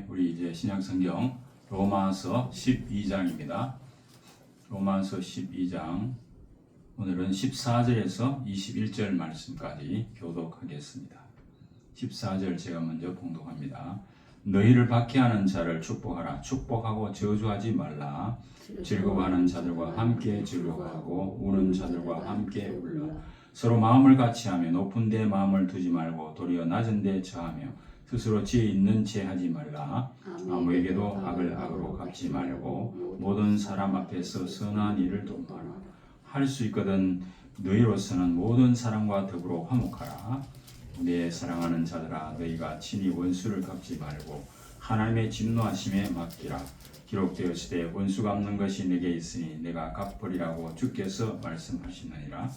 예, 우리 이제 신약성경 로마서 12장입니다. 로마서 12장 오늘은 14절에서 21절 말씀까지 교독하겠습니다. 14절 제가 먼저 봉독합니다. 너희를 박해하는 자를 축복하라. 축복하고 저주하지 말라. 즐거워하는 자들과 함께 즐거워하고 우는 자들과 함께 울라. 서로 마음을 같이하며 높은 데 마음을 두지 말고 도리어 낮은 데 처하며 스스로 지혜 있는 채 하지 말라. 아무에게도 악을 악으로 갚지 말고 모든 사람 앞에서 선한 일을 돕아라. 할 수 있거든 너희로서는 모든 사람과 더불어 화목하라. 내 사랑하는 자들아, 너희가 친히 원수를 갚지 말고 하나님의 진노하심에 맡기라. 기록되었으되 원수 갚는 것이 내게 있으니 내가 갚으리라고 주께서 말씀하시느니라.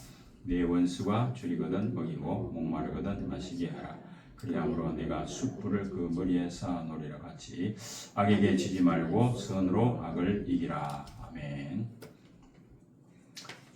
내 원수가 줄이거든 먹이고 목마르거든 마시게 하라. 그리함으로 내가 숯불을 그 머리에 쌓아놓으리라 같이 악에게 지지 말고 선으로 악을 이기라. 아멘.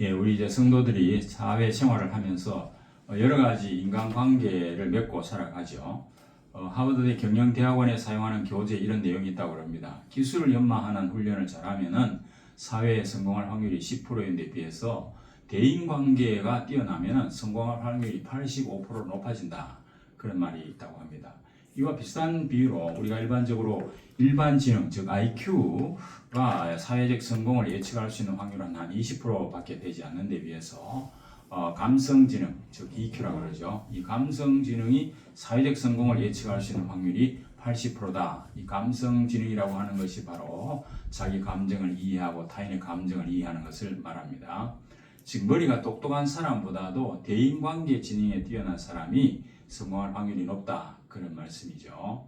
예, 우리 이제 성도들이 사회 생활을 하면서 여러 가지 인간관계를 맺고 살아가죠. 하버드대 경영대학원에 사용하는 교재에 이런 내용이 있다고 합니다. 기술을 연마하는 훈련을 잘하면은 사회에 성공할 확률이 10%인데 비해서 대인관계가 뛰어나면은 성공할 확률이 85% 높아진다. 그런 말이 있다고 합니다. 이와 비슷한 비유로 우리가 일반적으로 일반지능, 즉 IQ가 사회적 성공을 예측할 수 있는 확률은 한 20%밖에 되지 않는 데 비해서 감성지능, 즉 EQ라고 그러죠. 이 감성지능이 사회적 성공을 예측할 수 있는 확률이 80%다. 이 감성지능이라고 하는 것이 바로 자기 감정을 이해하고 타인의 감정을 이해하는 것을 말합니다. 즉 머리가 똑똑한 사람보다도 대인관계 지능에 뛰어난 사람이 성공할 확률이 높다. 그런 말씀이죠.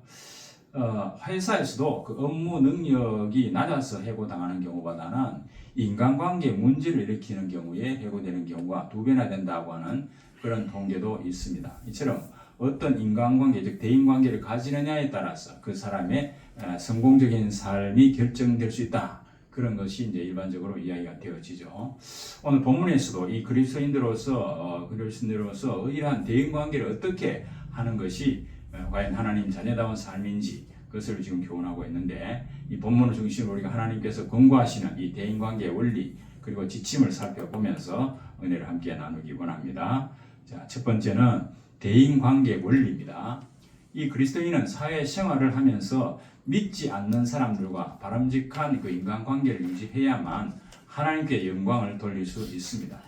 회사에서도 그 업무 능력이 낮아서 해고당하는 경우보다는 인간관계 문제를 일으키는 경우에 해고되는 경우가 2배나 된다고 하는 그런 통계도 있습니다. 이처럼 어떤 인간관계, 즉 대인관계를 가지느냐에 따라서 그 사람의 성공적인 삶이 결정될 수 있다. 그런 것이 이제 일반적으로 이야기가 되어지죠. 오늘 본문에서도 이 그리스도인들로서 이러한 대인관계를 어떻게 하는 것이 과연 하나님 자녀다운 삶인지 그것을 지금 교훈하고 있는데, 이 본문을 중심으로 우리가 하나님께서 권고하시는 이 대인관계의 원리 그리고 지침을 살펴보면서 은혜를 함께 나누기 원합니다. 자, 첫 번째는 대인관계 원리입니다. 이 그리스도인은 사회 생활을 하면서 믿지 않는 사람들과 바람직한 그 인간관계를 유지해야만 하나님께 영광을 돌릴 수 있습니다.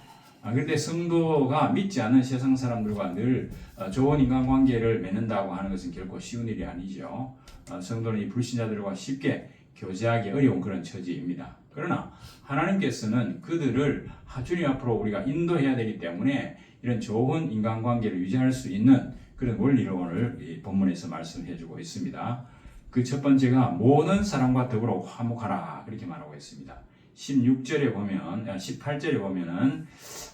그런데 성도가 믿지 않는 세상 사람들과 늘 좋은 인간관계를 맺는다고 하는 것은 결코 쉬운 일이 아니죠. 성도는 이 불신자들과 쉽게 교제하기 어려운 그런 처지입니다. 그러나 하나님께서는 그들을 주님 앞으로 우리가 인도해야 되기 때문에 이런 좋은 인간관계를 유지할 수 있는 그런 원리를 오늘 이 본문에서 말씀해 주고 있습니다. 그 첫 번째가 모든 사람과 더불어 화목하라 그렇게 말하고 있습니다. 18절에 보면은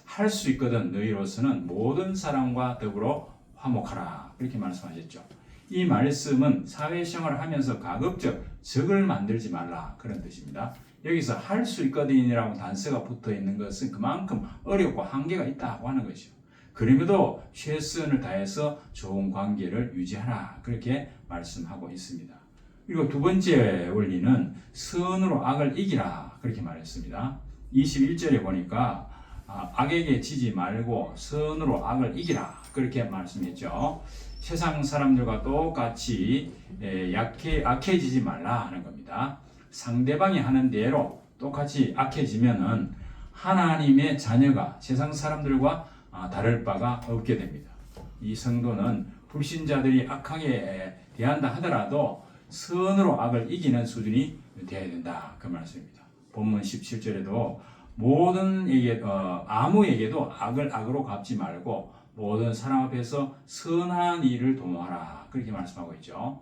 할 수 있거든 너희로서는 모든 사람과 더불어 화목하라 그렇게 말씀하셨죠. 이 말씀은 사회생활을 하면서 가급적 적을 만들지 말라 그런 뜻입니다. 여기서 할 수 있거든이라고 단서가 붙어 있는 것은 그만큼 어렵고 한계가 있다고 하는 것이죠. 그럼에도 최선을 다해서 좋은 관계를 유지하라 그렇게 말씀하고 있습니다. 그리고 두 번째 원리는 선으로 악을 이기라 그렇게 말했습니다. 21절에 보니까 악에게 지지 말고 선으로 악을 이기라 그렇게 말씀했죠. 세상 사람들과 똑같이 약해지지 말라 하는 겁니다. 상대방이 하는 대로 똑같이 악해지면은 하나님의 자녀가 세상 사람들과 다를 바가 없게 됩니다. 이 성도는 불신자들이 악하게 대한다 하더라도 선으로 악을 이기는 수준이 되어야 된다 그 말씀입니다. 본문 17절에도 아무에게도 악을 악으로 갚지 말고 모든 사람 앞에서 선한 일을 도모하라 그렇게 말씀하고 있죠.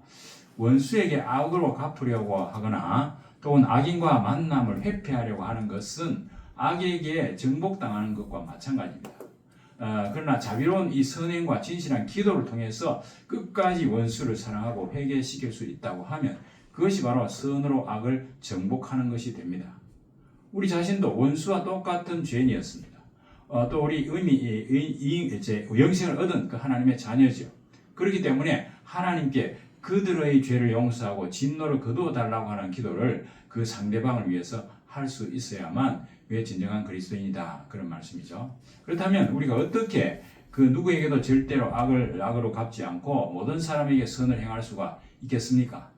원수에게 악으로 갚으려고 하거나 또는 악인과 만남을 회피하려고 하는 것은 악에게 정복당하는 것과 마찬가지입니다. 그러나 자비로운 이 선행과 진실한 기도를 통해서 끝까지 원수를 사랑하고 회개시킬 수 있다고 하면 그것이 바로 선으로 악을 정복하는 것이 됩니다. 우리 자신도 원수와 똑같은 죄인이었습니다. 또 우리 영생을 얻은 그 하나님의 자녀죠. 그렇기 때문에 하나님께 그들의 죄를 용서하고 진노를 거두어 달라고 하는 기도를 그 상대방을 위해서 할 수 있어야만 그게 진정한 그리스도인이다. 그런 말씀이죠. 그렇다면 우리가 어떻게 그 누구에게도 절대로 악으로 갚지 않고 모든 사람에게 선을 행할 수가 있겠습니까?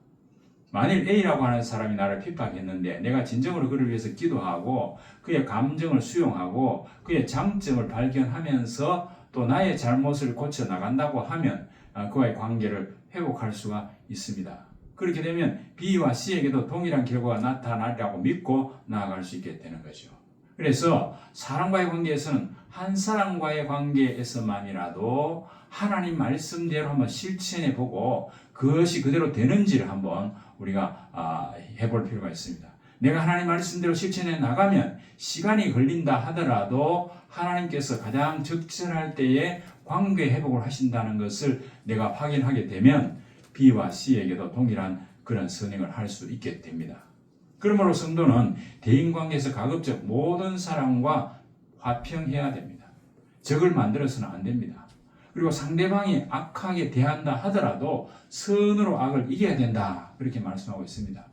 만일 A라고 하는 사람이 나를 핍박했는데 내가 진정으로 그를 위해서 기도하고 그의 감정을 수용하고 그의 장점을 발견하면서 또 나의 잘못을 고쳐 나간다고 하면 그와의 관계를 회복할 수가 있습니다. 그렇게 되면 B와 C에게도 동일한 결과가 나타나리라고 믿고 나아갈 수 있게 되는 거죠. 그래서 사람과의 관계에서는 한 사람과의 관계에서만이라도 하나님 말씀대로 한번 실천해 보고 그것이 그대로 되는지를 한번 우리가 해볼 필요가 있습니다. 내가 하나님 말씀대로 실천해 나가면 시간이 걸린다 하더라도 하나님께서 가장 적절할 때에 관계 회복을 하신다는 것을 내가 확인하게 되면 B와 C에게도 동일한 그런 선행을 할 수 있게 됩니다. 그러므로 성도는 대인관계에서 가급적 모든 사람과 화평해야 됩니다. 적을 만들어서는 안 됩니다. 그리고 상대방이 악하게 대한다 하더라도 선으로 악을 이겨야 된다. 그렇게 말씀하고 있습니다.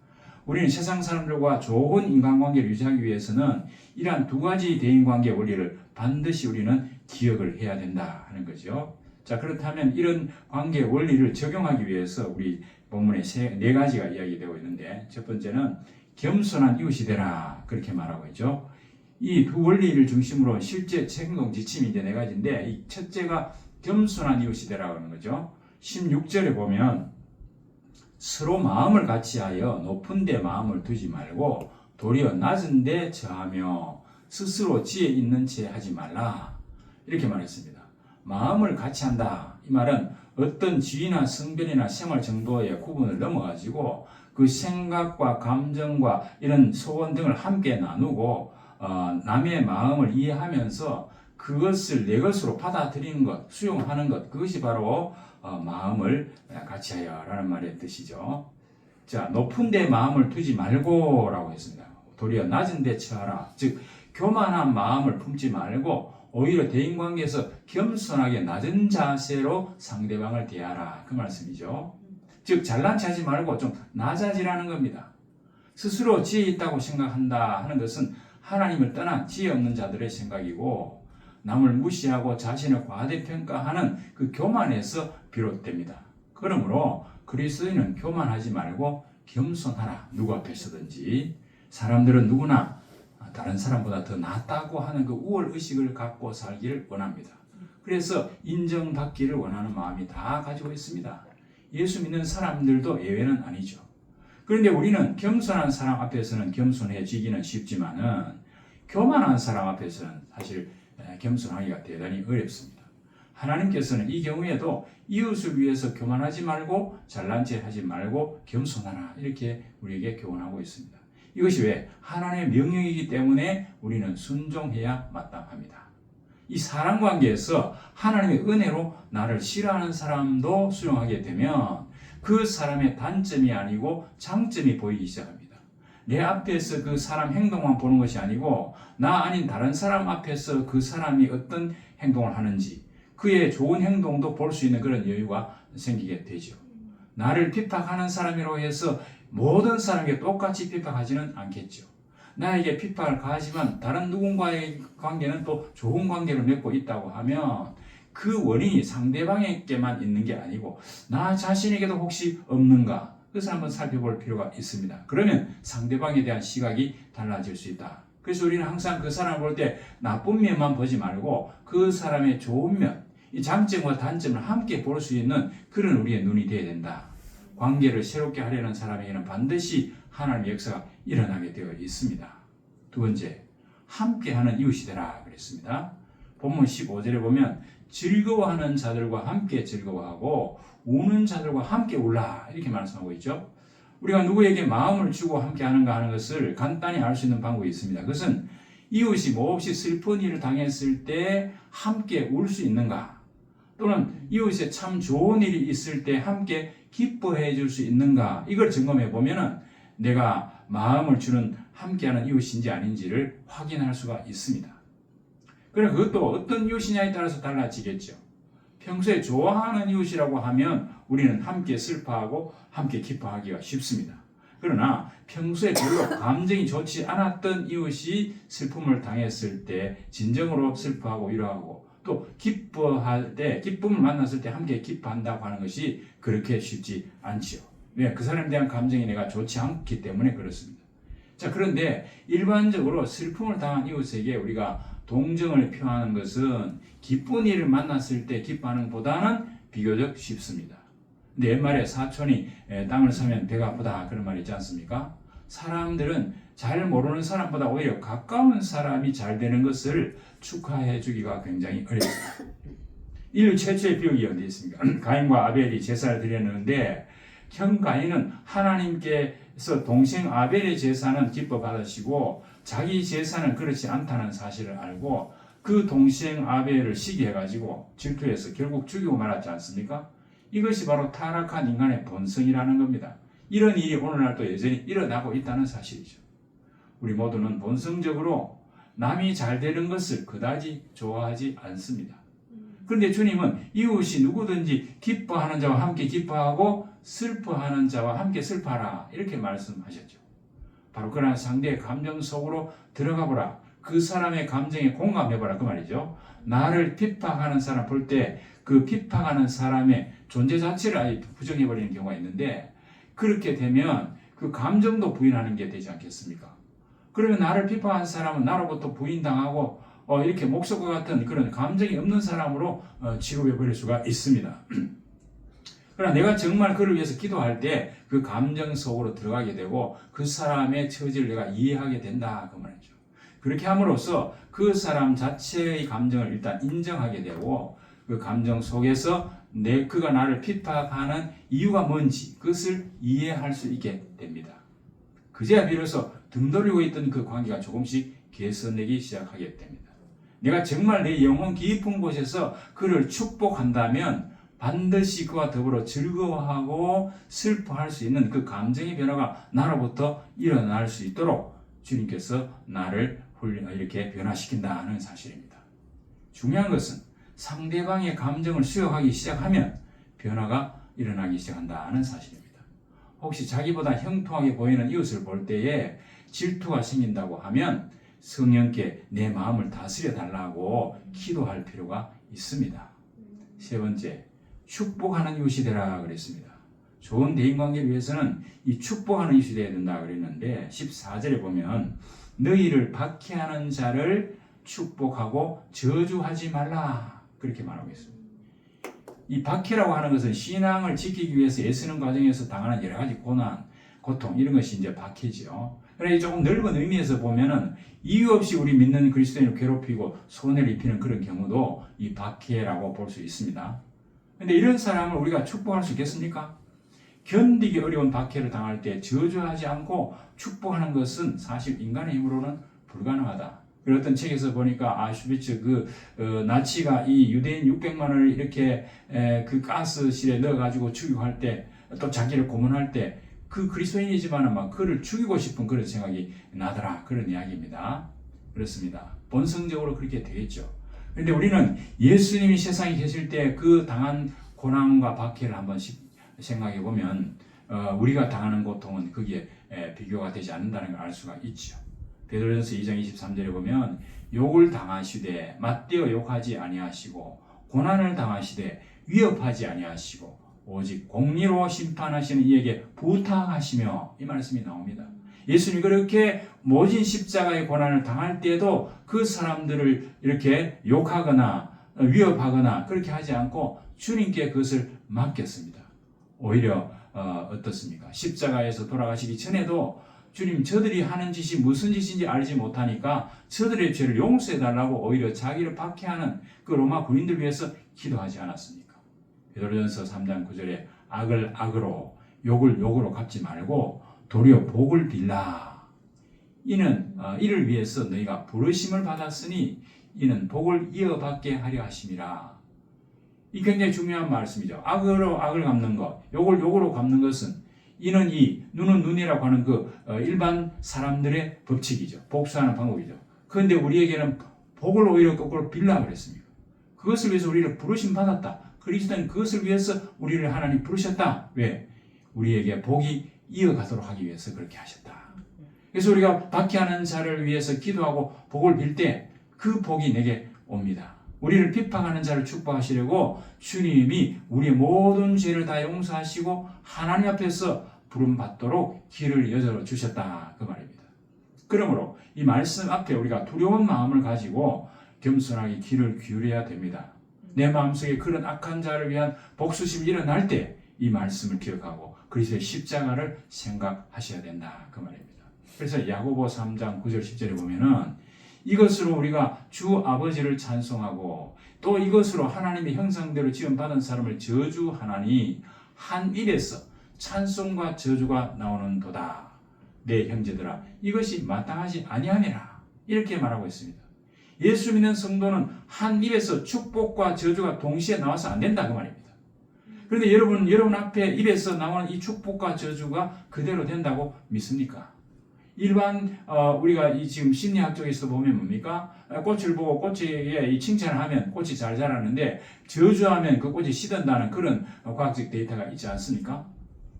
우리는 세상 사람들과 좋은 인간관계를 유지하기 위해서는 이러한 두 가지 대인관계 원리를 반드시 우리는 기억을 해야 된다 하는 거죠. 자, 그렇다면 이런 관계 원리를 적용하기 위해서 우리 본문에 네 가지가 이야기되고 있는데 첫 번째는 겸손한 이웃이 되라 그렇게 말하고 있죠. 이 두 원리를 중심으로 실제 행동 지침이 이제 네 가지인데 이 첫째가 겸손한 이웃이 되라 그러는 거죠. 16절에 보면 서로 마음을 같이하여 높은 데 마음을 두지 말고 도리어 낮은 데 처하며 스스로 지혜 있는 채 하지 말라 이렇게 말했습니다. 마음을 같이 한다. 이 말은 어떤 지위나 성별이나 생활 정도의 구분을 넘어가지고 그 생각과 감정과 이런 소원 등을 함께 나누고 남의 마음을 이해하면서 그것을 내 것으로 받아들이는 것, 수용하는 것, 그것이 바로 마음을 같이 하여 라는 말의 뜻이죠. 자, 높은 데 마음을 두지 말고 라고 했습니다. 도리어 낮은 데 처하라. 즉, 교만한 마음을 품지 말고 오히려 대인관계에서 겸손하게 낮은 자세로 상대방을 대하라. 그 말씀이죠. 즉, 잘난 체하지 말고 좀 낮아지라는 겁니다. 스스로 지혜 있다고 생각한다 하는 것은 하나님을 떠난 지혜 없는 자들의 생각이고 남을 무시하고 자신을 과대평가하는 그 교만에서 비롯됩니다. 그러므로 그리스도인은 교만하지 말고 겸손하라. 누구 앞에서든지. 사람들은 누구나 다른 사람보다 더 낫다고 하는 그 우월의식을 갖고 살기를 원합니다. 그래서 인정받기를 원하는 마음이 다 가지고 있습니다. 예수 믿는 사람들도 예외는 아니죠. 그런데 우리는 겸손한 사람 앞에서는 겸손해지기는 쉽지만은 교만한 사람 앞에서는 사실 겸손하기가 대단히 어렵습니다. 하나님께서는 이 경우에도 이웃을 위해서 교만하지 말고 잘난 체 하지 말고 겸손하라 이렇게 우리에게 교훈하고 있습니다. 이것이 왜? 하나님의 명령이기 때문에 우리는 순종해야 마땅합니다. 이 사람관계에서 하나님의 은혜로 나를 싫어하는 사람도 수용하게 되면 그 사람의 단점이 아니고 장점이 보이기 시작합니다. 내 앞에서 그 사람 행동만 보는 것이 아니고 나 아닌 다른 사람 앞에서 그 사람이 어떤 행동을 하는지 그의 좋은 행동도 볼 수 있는 그런 여유가 생기게 되죠. 나를 핍박하는 사람이라고 해서 모든 사람에게 똑같이 핍박하지는 않겠죠. 나에게 핍박을 가하지만 다른 누군가의 관계는 또 좋은 관계를 맺고 있다고 하면 그 원인이 상대방에게만 있는 게 아니고 나 자신에게도 혹시 없는가? 그것을 한번 살펴볼 필요가 있습니다. 그러면 상대방에 대한 시각이 달라질 수 있다. 그래서 우리는 항상 그 사람을 볼 때 나쁜 면만 보지 말고 그 사람의 좋은 면, 이 장점과 단점을 함께 볼 수 있는 그런 우리의 눈이 되어야 된다. 관계를 새롭게 하려는 사람에게는 반드시 하나님의 역사가 일어나게 되어 있습니다. 두 번째, 함께하는 이웃이 되라 그랬습니다. 본문 15절에 보면 즐거워하는 자들과 함께 즐거워하고 우는 자들과 함께 울라 이렇게 말씀하고 있죠. 우리가 누구에게 마음을 주고 함께하는가 하는 것을 간단히 알 수 있는 방법이 있습니다. 그것은 이웃이 몹시 슬픈 일을 당했을 때 함께 울 수 있는가, 또는 이웃에 참 좋은 일이 있을 때 함께 기뻐해 줄 수 있는가, 이걸 점검해 보면은 내가 마음을 주는 함께하는 이웃인지 아닌지를 확인할 수가 있습니다. 그럼 그것도 어떤 이웃이냐에 따라서 달라지겠죠. 평소에 좋아하는 이웃이라고 하면 우리는 함께 슬퍼하고 함께 기뻐하기가 쉽습니다. 그러나 평소에 별로 감정이 좋지 않았던 이웃이 슬픔을 당했을 때 진정으로 슬퍼하고 위로하고 또 기뻐할 때 기쁨을 만났을 때 함께 기뻐한다고 하는 것이 그렇게 쉽지 않지요. 왜? 그 사람에 대한 감정이 내가 좋지 않기 때문에 그렇습니다. 자, 그런데 일반적으로 슬픔을 당한 이웃에게 우리가 동정을 표하는 것은 기쁜 일을 만났을 때 기뻐하는 것보다는 비교적 쉽습니다. 근데 옛말에 사촌이 땅을 사면 배가 아프다 그런 말이 있지 않습니까? 사람들은 잘 모르는 사람보다 오히려 가까운 사람이 잘 되는 것을 축하해 주기가 굉장히 어렵습니다. 인류 최초의 비유가 어디 있습니까? 가인과 아벨이 제사를 드렸는데 형 가인은 하나님께서 동생 아벨의 제사는 기뻐 받으시고 자기 제사는 그렇지 않다는 사실을 알고 그 동생 아벨을 시기해가지고 질투해서 결국 죽이고 말았지 않습니까? 이것이 바로 타락한 인간의 본성이라는 겁니다. 이런 일이 오늘날도 여전히 일어나고 있다는 사실이죠. 우리 모두는 본성적으로 남이 잘 되는 것을 그다지 좋아하지 않습니다. 그런데 주님은 이웃이 누구든지 기뻐하는 자와 함께 기뻐하고 슬퍼하는 자와 함께 슬퍼하라 이렇게 말씀하셨죠. 바로 그러한 상대의 감정 속으로 들어가 보라. 그 사람의 감정에 공감해보라 그 말이죠. 나를 핍박하는 사람 볼 때 그 핍박하는 사람의 존재 자체를 아예 부정해버리는 경우가 있는데 그렇게 되면 그 감정도 부인하는 게 되지 않겠습니까? 그러면 나를 핍박한 사람은 나로부터 부인당하고 이렇게 목석과 같은 그런 감정이 없는 사람으로 취급해버릴 수가 있습니다. 그러나 내가 정말 그를 위해서 기도할 때 그 감정 속으로 들어가게 되고 그 사람의 처지를 내가 이해하게 된다 그 말이죠. 그렇게 함으로써 그 사람 자체의 감정을 일단 인정하게 되고 그 감정 속에서 그가 나를 핍박하는 이유가 뭔지 그것을 이해할 수 있게 됩니다. 그제야 비로소 등 돌리고 있던 그 관계가 조금씩 개선되기 시작하게 됩니다. 내가 정말 내 영혼 깊은 곳에서 그를 축복한다면 반드시 그와 더불어 즐거워하고 슬퍼할 수 있는 그 감정의 변화가 나로부터 일어날 수 있도록 주님께서 나를 이렇게 변화시킨다는 사실입니다. 중요한 것은 상대방의 감정을 수용하기 시작하면 변화가 일어나기 시작한다는 사실입니다. 혹시 자기보다 형통하게 보이는 이웃을 볼 때에 질투가 생긴다고 하면 성령께 내 마음을 다스려 달라고 기도할 필요가 있습니다. 세 번째, 축복하는 이웃이 되라 그랬습니다. 좋은 대인관계를 위해서는 이 축복하는 이웃이 되어야 된다 그랬는데 14절에 보면 너희를 박해하는 자를 축복하고 저주하지 말라 그렇게 말하고 있습니다. 이 박해라고 하는 것은 신앙을 지키기 위해서 애쓰는 과정에서 당하는 여러 가지 고난, 고통 이런 것이 이제 박해죠. 그러나 조금 넓은 의미에서 보면은 이유 없이 우리 믿는 그리스도인을 괴롭히고 손해를 입히는 그런 경우도 이 박해라고 볼 수 있습니다. 그런데 이런 사람을 우리가 축복할 수 있겠습니까? 견디기 어려운 박해를 당할 때 저주하지 않고 축복하는 것은 사실 인간의 힘으로는 불가능하다. 어떤 책에서 보니까 아슈비츠 나치가 이 유대인 600만을 이렇게 그 가스실에 넣어가지고 죽이고 할 때 또 자기를 고문할 때 그 그리스도인이지만은 막 그를 죽이고 싶은 그런 생각이 나더라 그런 이야기입니다. 그렇습니다. 본성적으로 그렇게 되겠죠. 그런데 우리는 예수님이 세상에 계실 때 그 당한 고난과 박해를 한번씩 생각해 보면 우리가 당하는 고통은 거기에 비교가 되지 않는다는 걸 알 수가 있죠. 베드로전서 2장 23절에 보면 욕을 당하시되 맞대어 욕하지 아니하시고 고난을 당하시되 위협하지 아니하시고 오직 공의로 심판하시는 이에게 부탁하시며 이 말씀이 나옵니다. 예수님이 그렇게 모진 십자가의 고난을 당할 때에도 그 사람들을 이렇게 욕하거나 위협하거나 그렇게 하지 않고 주님께 그것을 맡겼습니다. 오히려 어떻습니까? 십자가에서 돌아가시기 전에도 주님 저들이 하는 짓이 무슨 짓인지 알지 못하니까 저들의 죄를 용서해달라고 오히려 자기를 박해하는 그 로마 군인들 위해서 기도하지 않았습니까? 베드로전서 3장 9절에 악을 악으로 욕을 욕으로 갚지 말고 도리어 복을 빌라. 이를 위해서 너희가 부르심을 받았으니 이는 복을 이어받게 하려 하심이라. 이 굉장히 중요한 말씀이죠. 악으로 악을 갚는 것, 욕을 욕으로 갚는 것은 이는 이, 눈은 눈이라고 하는 그 일반 사람들의 법칙이죠. 복수하는 방법이죠. 그런데 우리에게는 복을 오히려 거꾸로 빌라 그랬습니다. 그것을 위해서 우리를 부르심 받았다. 그리스도는 그것을 위해서 우리를 하나님 부르셨다. 왜? 우리에게 복이 이어가도록 하기 위해서 그렇게 하셨다. 그래서 우리가 박해하는 자를 위해서 기도하고 복을 빌 때 그 복이 내게 옵니다. 우리를 비판하는 자를 축복하시려고 주님이 우리의 모든 죄를 다 용서하시고 하나님 앞에서 부름받도록 길을 여겨 주셨다. 그 말입니다. 그러므로 이 말씀 앞에 우리가 두려운 마음을 가지고 겸손하게 귀를 기울여야 됩니다. 내 마음속에 그런 악한 자를 위한 복수심이 일어날 때 이 말씀을 기억하고 그리스도의 십자가를 생각하셔야 된다. 그 말입니다. 그래서 야고보 3장 9절 10절에 보면은 이것으로 우리가 주 아버지를 찬송하고 또 이것으로 하나님의 형상대로 지음받은 사람을 저주하나니 한 입에서 찬송과 저주가 나오는도다. 내 형제들아 이것이 마땅하지 아니하니라. 이렇게 말하고 있습니다. 예수 믿는 성도는 한 입에서 축복과 저주가 동시에 나와서 안 된다 그 말입니다. 그런데 여러분 앞에 입에서 나오는 이 축복과 저주가 그대로 된다고 믿습니까? 일반 우리가 이 지금 심리학 쪽에서 보면 뭡니까? 꽃을 보고 꽃에 이 칭찬을 하면 꽃이 잘 자라는데 저주하면 그 꽃이 시든다는 그런 과학적 데이터가 있지 않습니까?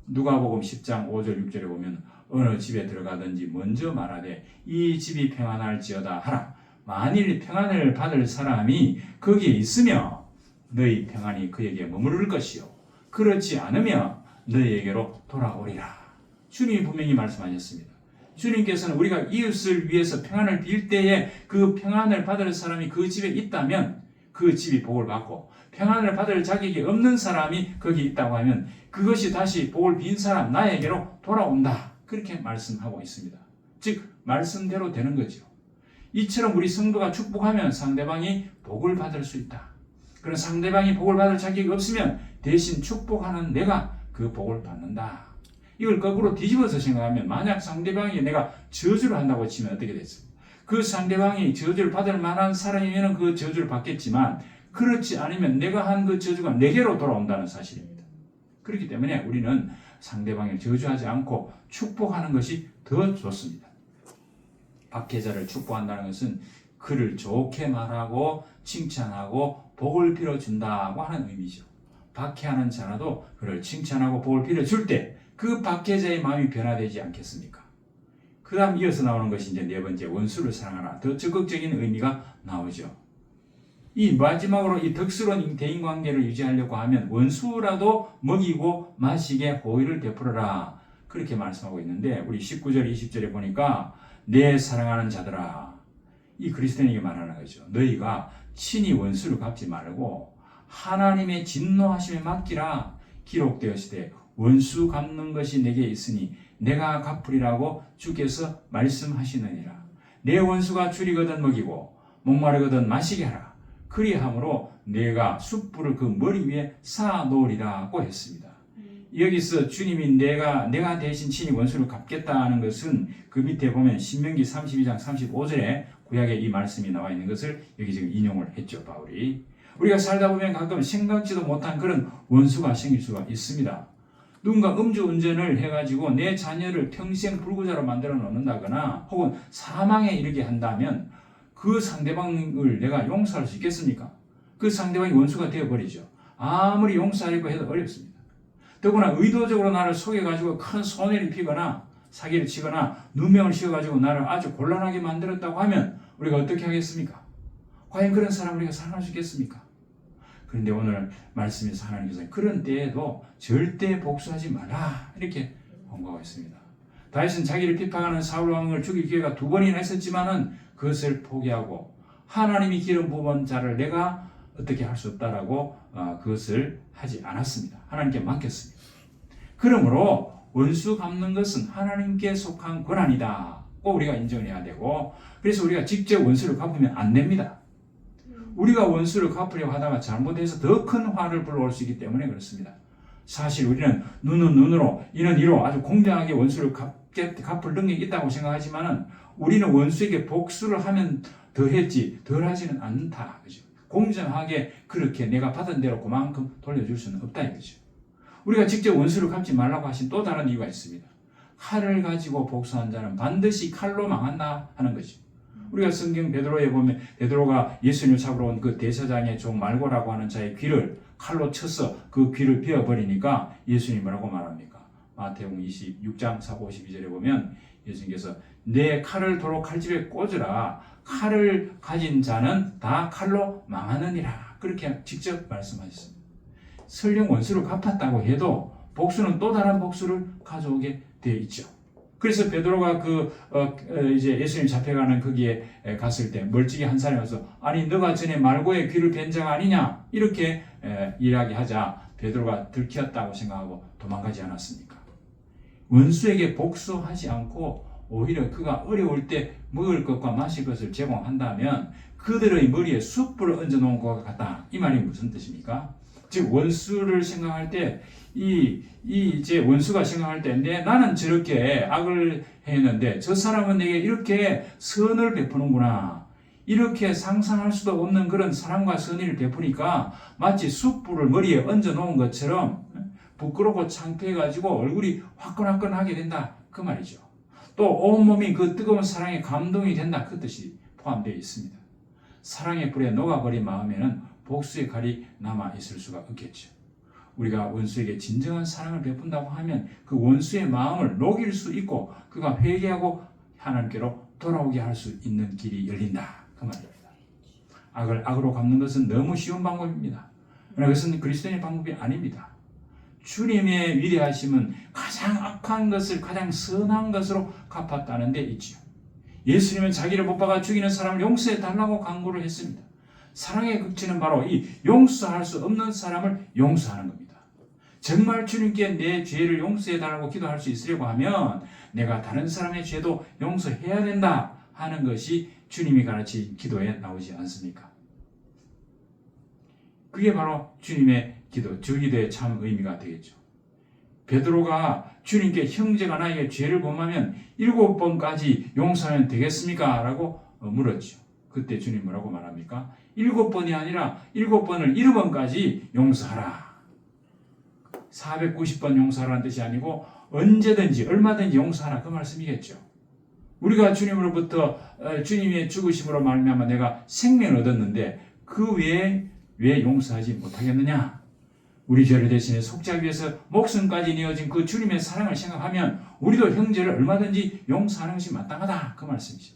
누가복음 10장 5절 6절에 보면 어느 집에 들어가든지 먼저 말하되 이 집이 평안할지어다 하라. 만일 평안을 받을 사람이 거기에 있으며 너희 평안이 그에게 머무를 것이요 그렇지 않으면 너희에게로 돌아오리라. 주님이 분명히 말씀하셨습니다. 주님께서는 우리가 이웃을 위해서 평안을 빌 때에 그 평안을 받을 사람이 그 집에 있다면 그 집이 복을 받고 평안을 받을 자격이 없는 사람이 거기 있다고 하면 그것이 다시 복을 빈 사람 나에게로 돌아온다. 그렇게 말씀하고 있습니다. 즉 말씀대로 되는 거죠. 이처럼 우리 성도가 축복하면 상대방이 복을 받을 수 있다. 그런 상대방이 복을 받을 자격이 없으면 대신 축복하는 내가 그 복을 받는다. 이걸 거꾸로 뒤집어서 생각하면 만약 상대방이 내가 저주를 한다고 치면 어떻게 됐습니까? 그 상대방이 저주를 받을 만한 사람이면 그 저주를 받겠지만 그렇지 않으면 내가 한 그 저주가 내게로 돌아온다는 사실입니다. 그렇기 때문에 우리는 상대방을 저주하지 않고 축복하는 것이 더 좋습니다. 박해자를 축복한다는 것은 그를 좋게 말하고 칭찬하고 복을 빌어준다고 하는 의미죠. 박해하는 자라도 그를 칭찬하고 복을 빌어줄 때 그 박해자의 마음이 변화되지 않겠습니까? 그 다음 이어서 나오는 것이 이제 네 번째 원수를 사랑하라. 더 적극적인 의미가 나오죠. 이 마지막으로 이 덕스러운 대인관계를 유지하려고 하면 원수라도 먹이고 마시게 호의를 베풀어라. 그렇게 말씀하고 있는데 우리 19절 20절에 보니까 내 사랑하는 자들아 이 그리스도인에게 말하는 거죠. 너희가 친히 원수를 갚지 말고 하나님의 진노하심에 맡기라. 기록되었으되 원수 갚는 것이 내게 있으니 내가 갚으리라고 주께서 말씀하시느니라. 내 원수가 줄이거든 먹이고 목마르거든 마시게 하라. 그리함으로 내가 숯불을 그 머리 위에 쌓아 놓으리라고 했습니다. 여기서 주님이 내가 대신 친히 원수를 갚겠다는 것은 그 밑에 보면 신명기 32장 35절에 구약에 이 말씀이 나와 있는 것을 여기 지금 인용을 했죠, 바울이. 우리가 살다 보면 가끔 생각지도 못한 그런 원수가 생길 수가 있습니다. 누군가 음주운전을 해가지고 내 자녀를 평생 불구자로 만들어 놓는다거나 혹은 사망에 이르게 한다면 그 상대방을 내가 용서할 수 있겠습니까? 그 상대방이 원수가 되어버리죠. 아무리 용서하려고 해도 어렵습니다. 더구나 의도적으로 나를 속여가지고 큰 손해를 입히거나 사기를 치거나 누명을 씌워가지고 나를 아주 곤란하게 만들었다고 하면 우리가 어떻게 하겠습니까? 과연 그런 사람을 우리가 사랑할 수 있겠습니까? 그런데 오늘 말씀에서 하나님께서 그런 때에도 절대 복수하지 말라 이렇게 권고하고 있습니다. 다윗은 자기를 비판하는 사울 왕을 죽일 기회가 2번이나 있었지만은 그것을 포기하고 하나님이 기름 부은 자를 내가 어떻게 할 수 없다라고 그것을 하지 않았습니다. 하나님께 맡겼습니다. 그러므로 원수 갚는 것은 하나님께 속한 권한이다. 꼭 우리가 인정을 해야 되고 그래서 우리가 직접 원수를 갚으면 안 됩니다. 우리가 원수를 갚으려고 하다가 잘못해서 더 큰 화를 불러올 수 있기 때문에 그렇습니다. 사실 우리는 눈은 눈으로 이는 이로 아주 공정하게 원수를 갚을 능력이 있다고 생각하지만은 우리는 원수에게 복수를 하면 더 했지 덜 하지는 않다. 그죠? 공정하게 그렇게 내가 받은 대로 그만큼 돌려줄 수는 없다 이거죠. 우리가 직접 원수를 갚지 말라고 하신 또 다른 이유가 있습니다. 칼을 가지고 복수한 자는 반드시 칼로 망한다 하는 거죠. 우리가 성경 베드로에 보면 베드로가 예수님을 잡으러 온 그 대사장의 종 말고라고 하는 자의 귀를 칼로 쳐서 그 귀를 베어버리니까 예수님이 뭐라고 말합니까? 마태복음 26장 52절에 보면 예수님께서 내 칼을 도로 칼집에 꽂으라. 칼을 가진 자는 다 칼로 망하느니라. 그렇게 직접 말씀하셨습니다. 설령 원수를 갚았다고 해도 복수는 또 다른 복수를 가져오게 되어 있죠. 그래서 베드로가 이제 예수님 잡혀가는 거기에 갔을 때 멀찍이 한 사람이 와서 아니 너가 전에 말고의 귀를 벤 자가 아니냐 이렇게 이야기하자 베드로가 들켰다고 생각하고 도망가지 않았습니까? 원수에게 복수하지 않고 오히려 그가 어려울 때 먹을 것과 마실 것을 제공한다면 그들의 머리에 숯불을 얹어 놓은 것 같다. 이 말이 무슨 뜻입니까? 즉 원수를 생각할 때 이제 원수가 생각할 때 나는 저렇게 악을 했는데 저 사람은 내게 이렇게 선을 베푸는구나. 이렇게 상상할 수도 없는 그런 사랑과 선의를 베푸니까 마치 숯불을 머리에 얹어 놓은 것처럼 부끄럽고 창피해가지고 얼굴이 화끈화끈하게 된다. 그 말이죠. 또 온몸이 그 뜨거운 사랑에 감동이 된다. 그 뜻이 포함되어 있습니다. 사랑의 불에 녹아버린 마음에는 복수의 칼이 남아있을 수가 없겠죠. 우리가 원수에게 진정한 사랑을 베푼다고 하면 그 원수의 마음을 녹일 수 있고 그가 회개하고 하나님께로 돌아오게 할 수 있는 길이 열린다. 그 말입니다. 악을 악으로 갚는 것은 너무 쉬운 방법입니다. 그러나 그것은 그리스도인의 방법이 아닙니다. 주님의 위대하심은 가장 악한 것을 가장 선한 것으로 갚았다는 데 있지요. 예수님은 자기를 못 박아 죽이는 사람을 용서해 달라고 간구를 했습니다. 사랑의 극치는 바로 이 용서할 수 없는 사람을 용서하는 겁니다. 정말 주님께 내 죄를 용서해 달라고 기도할 수 있으려고 하면 내가 다른 사람의 죄도 용서해야 된다 하는 것이 주님이 가르친 기도에 나오지 않습니까? 그게 바로 주님의 기도, 주기도의 참 의미가 되겠죠. 베드로가 주님께 형제가 나에게 죄를 범하면 7번까지 용서하면 되겠습니까? 라고 물었죠. 그때 주님 뭐라고 말합니까? 7번이 아니라 7번을 7번까지 용서하라. 490번 용서하라는 뜻이 아니고 언제든지 얼마든지 용서하라 그 말씀이겠죠. 우리가 주님으로부터 주님의 죽으심으로 말미암아 내가 생명을 얻었는데 그 외에 왜 용서하지 못하겠느냐? 우리 죄를 대신해 속죄하기 위해서 목숨까지 내어진 그 주님의 사랑을 생각하면 우리도 형제를 얼마든지 용서하는 것이 마땅하다 그 말씀이죠.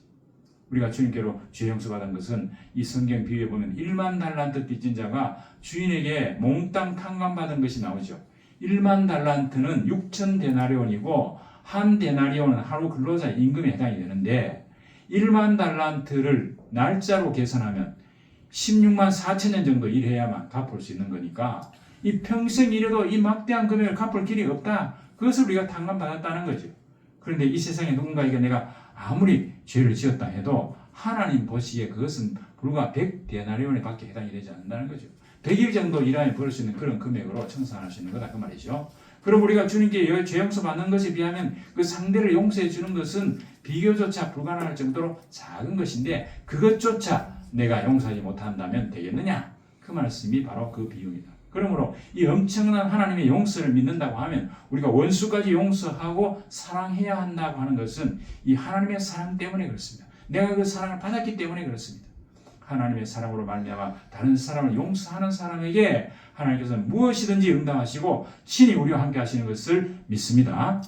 우리가 주님께로 죄 용서받은 것은 이 성경 비유에 보면 1만 달란트 빚진 자가 주인에게 몽땅 탕감받은 것이 나오죠. 1만 달란트는 6천 데나리온이고 한 데나리온은 하루 근로자 임금에 해당이 되는데 1만 달란트를 날짜로 계산하면 16만 4천 년 정도 일해야만 갚을 수 있는 거니까 이 평생 일해도 이 막대한 금액을 갚을 길이 없다. 그것을 우리가 탕감받았다는 거죠. 그런데 이 세상에 누군가에게 내가 아무리 죄를 지었다 해도 하나님 보시기에 그것은 불과 100데나리온에 밖에 해당이 되지 않는다는 거죠. 100일 정도 일하면 벌을 수 있는 그런 금액으로 청산할 수 있는 거다 그 말이죠. 그럼 우리가 주님께 죄 용서 받는 것에 비하면 그 상대를 용서해 주는 것은 비교조차 불가능할 정도로 작은 것인데 그것조차 내가 용서하지 못한다면 되겠느냐? 그 말씀이 바로 그 비유입니다. 그러므로 이 엄청난 하나님의 용서를 믿는다고 하면 우리가 원수까지 용서하고 사랑해야 한다고 하는 것은 이 하나님의 사랑 때문에 그렇습니다. 내가 그 사랑을 받았기 때문에 그렇습니다. 하나님의 사랑으로 말미암아 다른 사람을 용서하는 사람에게 하나님께서는 무엇이든지 응답하시고 친히 우리와 함께 하시는 것을 믿습니다.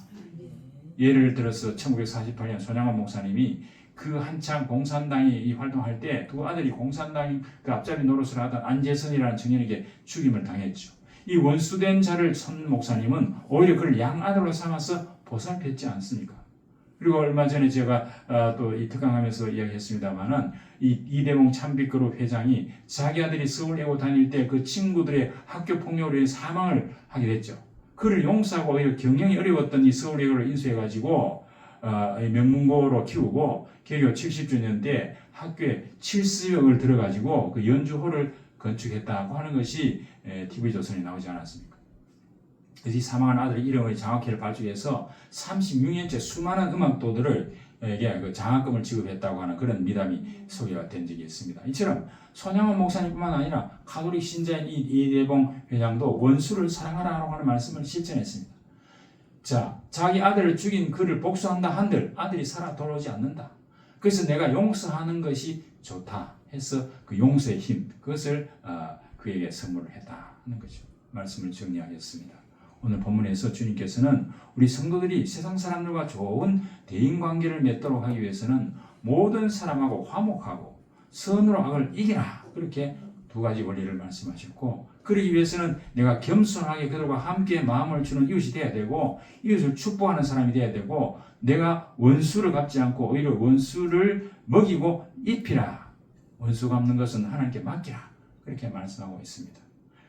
예를 들어서 1948년 손양원 목사님이 그 한창 공산당이 활동할 때 두 아들이 공산당 그 앞잡이 노릇을 하던 안재선이라는 청년에게 죽임을 당했죠. 이 원수된 자를 선 목사님은 오히려 그를 양아들로 삼아서 보살폈지 않습니까? 그리고 얼마 전에 제가 또 이 특강하면서 이야기했습니다만은 이 이대몽 참빛그룹 회장이 자기 아들이 서울 애고 다닐 때 그 친구들의 학교 폭력으로 인해 사망을 하게 됐죠. 그를 용서하고 오히려 경영이 어려웠던 이 서울 애고를 인수해가지고 명문고로 키우고 개교 70주년 때 학교에 70억을 들어가지고 그 연주홀을 건축했다고 하는 것이 TV조선에 나오지 않았습니까? 그래서 이 사망한 아들의 이름을 장학회를 발주해서 36년째 수많은 음악도들을 그 장학금을 지급했다고 하는 그런 미담이 소개가 된 적이 있습니다. 이처럼 손양원 목사님뿐만 아니라 가톨릭 신자인 이대봉 회장도 원수를 사랑하라고 하는 말씀을 실천했습니다. 자, 자기 아들을 죽인 그를 복수한다 한들 아들이 살아 돌아오지 않는다. 그래서 내가 용서하는 것이 좋다 해서 그 용서의 힘, 그것을 그에게 선물을 했다는 거죠. 말씀을 정리하겠습니다. 오늘 본문에서 주님께서는 우리 성도들이 세상 사람들과 좋은 대인관계를 맺도록 하기 위해서는 모든 사람하고 화목하고 선으로 악을 이기라, 그렇게 두 가지 원리를 말씀하셨고, 그러기 위해서는 내가 겸손하게 그들과 함께 마음을 주는 이웃이 되어야 되고, 이웃을 축복하는 사람이 되어야 되고, 내가 원수를 갚지 않고 오히려 원수를 먹이고 입히라. 원수 갚는 것은 하나님께 맡기라, 그렇게 말씀하고 있습니다.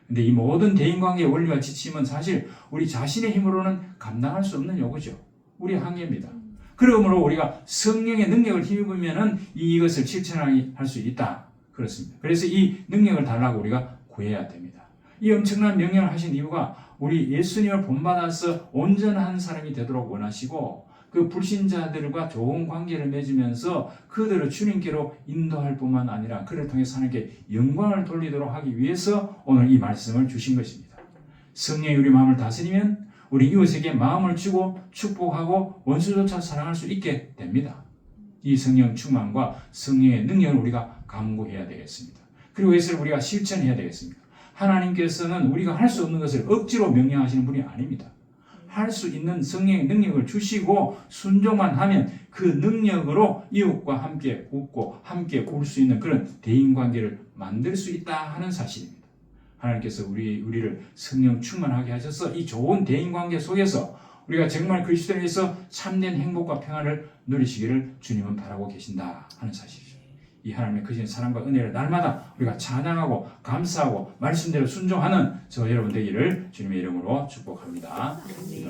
근데 이 모든 대인관계의 원리와 지침은 사실 우리 자신의 힘으로는 감당할 수 없는 요구죠. 우리의 한계입니다. 그러므로 우리가 성령의 능력을 힘입으면은 이것을 실천하게 할 수 있다, 그렇습니다. 그래서 이 능력을 달라고 우리가 구해야 됩니다. 이 엄청난 명령을 하신 이유가 우리 예수님을 본받아서 온전한 사람이 되도록 원하시고, 그 불신자들과 좋은 관계를 맺으면서 그들을 주님께로 인도할 뿐만 아니라 그를 통해 하나님께 영광을 돌리도록 하기 위해서 오늘 이 말씀을 주신 것입니다. 성령이 우리 마음을 다스리면 우리 이웃에게 마음을 주고 축복하고 원수조차 사랑할 수 있게 됩니다. 이 성령 충만과 성령의 능력을 우리가 강구해야 되겠습니다. 그리고 이것을 우리가 실천해야 되겠습니다. 하나님께서는 우리가 할 수 없는 것을 억지로 명령하시는 분이 아닙니다. 할 수 있는 성령의 능력을 주시고 순종만 하면 그 능력으로 이웃과 함께 웃고 함께 울 수 있는 그런 대인관계를 만들 수 있다 하는 사실입니다. 하나님께서 우리를 성령 충만하게 하셔서 이 좋은 대인관계 속에서 우리가 정말 그리스도인에서 참된 행복과 평안을 누리시기를 주님은 바라고 계신다 하는 사실이죠. 이 하나님의 크신 사랑과 은혜를 날마다 우리가 찬양하고 감사하고 말씀대로 순종하는 저 여러분 되기를 주님의 이름으로 축복합니다.